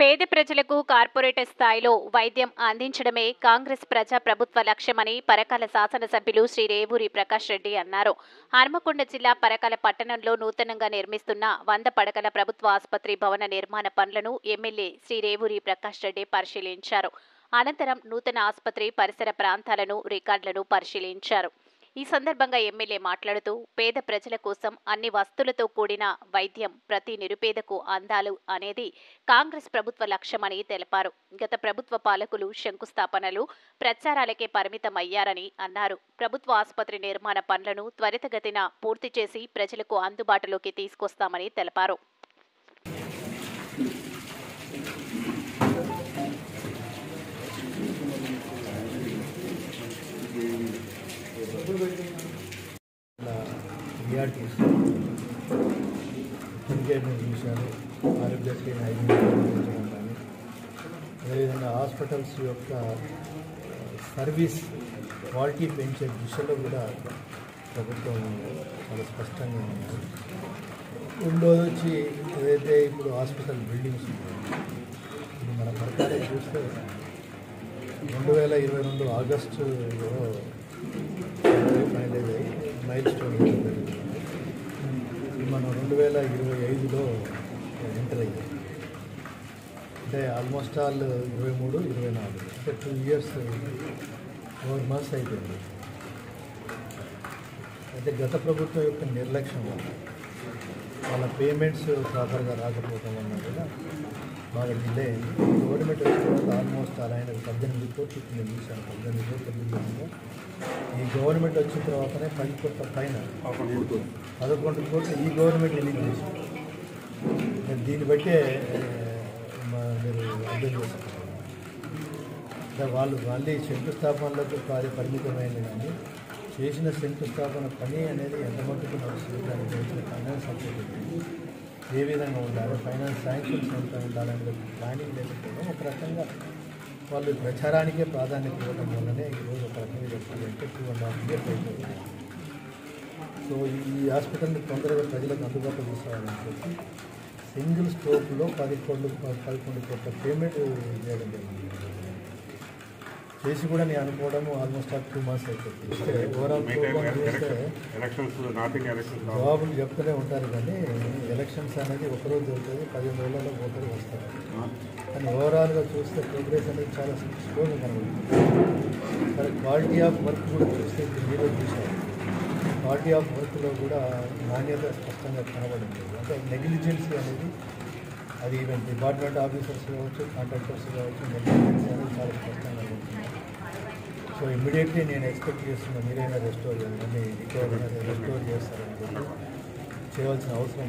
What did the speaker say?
పేద ప్రజలకు కార్పొరేటర్ స్థాయిలో వైద్యం అందించడమే కాంగ్రెస్ ప్రజా ప్రభుత్వ లక్ష్యమని పరకాల శాసనసభ్యులు శ్రీ రేవూరి ప్రకాష్ రెడ్డి అన్నారు. హన్మకొండ జిల్లా పరకాల పట్టణంలో నూతనంగా నిర్మిస్తున్న 100 పడకల ప్రభుత్వ ఆసుపత్రి భవన నిర్మాణ పనులను ఎమ్మెల్యే శ్రీ రేవూరి ప్రకాష్ రెడ్డి పరిశీలించారు. అనంతరం నూతన ఆసుపత్రి పరిసర ప్రాంతాలను రికార్డులను పరిశీలించారు. ఈ సందర్భంగా ఎమ్మెల్యే మాట్లాడుతూ పేద ప్రజల కోసం అన్ని వస్తువులతో కూడిన వైద్యం ప్రతి నిరుపేదకు అందాలు అనేది కాంగ్రెస్ ప్రభుత్వ లక్ష్యమని తెలిపారు. గత ప్రభుత్వ పాలకులు శంకుస్థాపనలు, ప్రచారాలకే పరిమితమయ్యారని అన్నారు. ప్రభుత్వ ఆసుపత్రి నిర్మాణ పనులను త్వరితగతిన పూర్తి చేసి ప్రజలకు అందుబాటులోకి తీసుకొస్తామని తెలిపారు. చూశారు. ఆరోగ్యశ్రీ నిర్మించడం కానీ అదేవిధంగా హాస్పిటల్స్ యొక్క సర్వీస్ క్వాలిటీ పెంచే దిశలో కూడా ప్రభుత్వం చాలా స్పష్టంగా ఉన్నారు. రెండోది వచ్చి ఏదైతే ఇప్పుడు హాస్పిటల్ బిల్డింగ్స్ ఉన్నాయో ఇది మన పరకాల చూస్తే 2022 ఆగస్టులో ఫైనలైజ్ అయ్యి మైల్ స్టోన్ జరిగింది. మనం 2025లో ఎంటర్ అయ్యాం. అంటే ఆల్మోస్ట్ ఆల్ 23, 24 అంటే 2 years 4 months అయిపోయింది. అయితే గత ప్రభుత్వం యొక్క నిర్లక్ష్యం వల్ల వాళ్ళ పేమెంట్స్ ప్రాపర్గా రాకపోవడం వల్ల కూడా బాగా డిలే అయింది. గవర్నమెంట్ వచ్చిన తర్వాత ఆల్మోస్ట్ అలా ఆయన 18 కోట్లు నేను చూశాను. 18 కోట్ల బిల్డింగ్లో ఈ గవర్నమెంట్ వచ్చిన తర్వాతనే 10 కోట్ల పైన 11 కోట్లు ఈ గవర్నమెంట్ రిలీజ్ చేసింది. దీన్ని బట్టే మీరు అర్థం చేసుకుంటారు. వాళ్ళు మళ్ళీ శంకుస్థాపనలకు పరిమితమైంది కానీ చేసిన శంకుస్థాపన పని అనేది ఎంత మట్టుకు నడుస్తుంది, దానికి చేసిన ఫైనాన్స్ సపోర్ట్ ఏ విధంగా ఉండాలి, ఫైనాన్స్ శాంక్షన్స్ ఎంత ఉండాలనే ప్లానింగ్ లేకపోవడం ఒక రకంగా వాళ్ళు ప్రచారానికే ప్రాధాన్యత ఇవ్వడం వల్లనే ఈరోజు ఒక రకంగా చెప్పాలంటే 2.5 years అయిపోయింది. సో ఈ హాస్పిటల్ని తొందరగా ప్రజలకు అందుబాటులో తీసుకోవాలని చెప్పి సింగిల్ స్టోప్లో 11 కోట్ల పేమెంట్ చేయడం జరిగింది. చేసి కూడా నేను అనుకోవడము ఆల్మోస్ట్ 2 months అయిపోతుంది. ఓవరాల్ ప్రోగ్రామ్ చూస్తే జవాబులు చెప్తూనే ఉంటారు కానీ ఎలక్షన్స్ అనేది ఒకరోజు జరుగుతుంది, 15 రోజులలో పోతారు వస్తారు. కానీ ఓవరాల్గా చూస్తే ప్రోగ్రెస్ అనేది చాలా స్లోగా కనబడుతుంది. సరే క్వాలిటీ ఆఫ్ వర్క్ కూడా చూస్తే మీరు చూసారు. క్వాలిటీ ఆఫ్ వర్క్లో కూడా నాణ్యత స్పష్టంగా కనబడింది. అంటే నెగ్లిజెన్సీ అనేది అది ఈవెన్ డిపార్ట్మెంట్ ఆఫీసర్స్ కావచ్చు, కాంట్రాక్టర్స్ కావచ్చు, నెగ్లిజెన్సీ అనేది చాలా స్పష్టంగా కనబడుతుంది. సో ఇమ్మీడియట్లీ నేను ఎక్స్పెక్ట్ చేస్తున్నా మీరైనా రెస్టోర్ చేయాలని, రికవర్ అనేది రెస్టోర్ చేస్తారని చేయవలసిన అవసరం